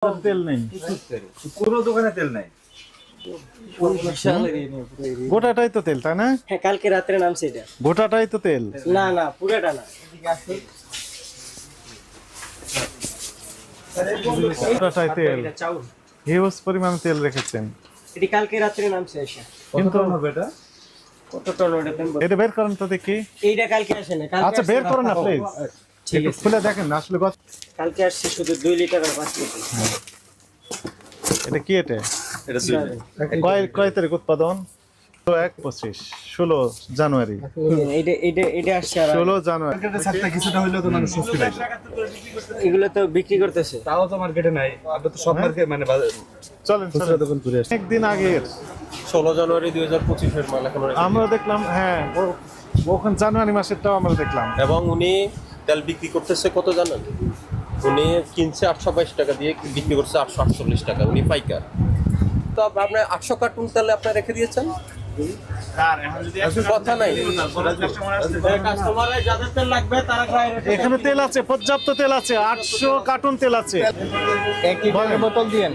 তেল নেই, পুরো দোকানে তেল নাই। গোটাটাই তো তেল, তাই না? হ্যাঁ, কালকে রাত্রে নামছে এটা। গোটাটাই তো তেল। না না, পুরোটা না। গোটাটাই তেল, এটা চাউল। হিউজ পরিমাণ তেল রেখেছেন। এটি কালকে রাত্রে নামছে এসে। কিন্তু হবে এটা কত টন ওটা তুমি বলো। এটা বের করেন তো দেখি। এইটা কালকে আসে না, কালকে আচ্ছা, বের করেন না প্লিজ। ঠিক একটু আছে। খুলে দেখেন না আসলে কালকে আসছে শুধু 2 লিটার আর 5 লিটার। এটা কি? এটা এটা কয় তারিখ উৎপাদন? 1/25, 16 জানুয়ারি। এইটা আসছে আর 16 জানুয়ারি। মার্কেটে ছাড়তে কিছুটা হইলেও তো মানুষ স্বস্তি পাইবে। এগুলো তো বিক্রি করতেছে। তাও তো মার্কেটে নাই। আপনি তো সব মার্কেট মানে চলেন খুচরা দোকান ঘুরে আসেন। একদিন আগের 16 জানুয়ারি 2025 এর মাল এখন আমরা দেখলাম। হ্যাঁ, ওখানে জানুয়ারি মাসেরটাও আমরা দেখলাম। এবং উনি তেল বিক্রি করতেছে কত জানেন? উনি কিনছে 822 টাকা দিয়ে, বিক্রি করছে 848 টাকা। উনি পাইকার। তো আপনার 800 কার্টুন তেলে আপনি রেখে দিয়েছেন, কথা নাই। কাস্টমাররা যাদের তেল লাগবে তারা এখানে তেল আছে, পর্যাপ্ত তেল আছে, 800 কার্টন তেল আছে। বোতল দিয়েন।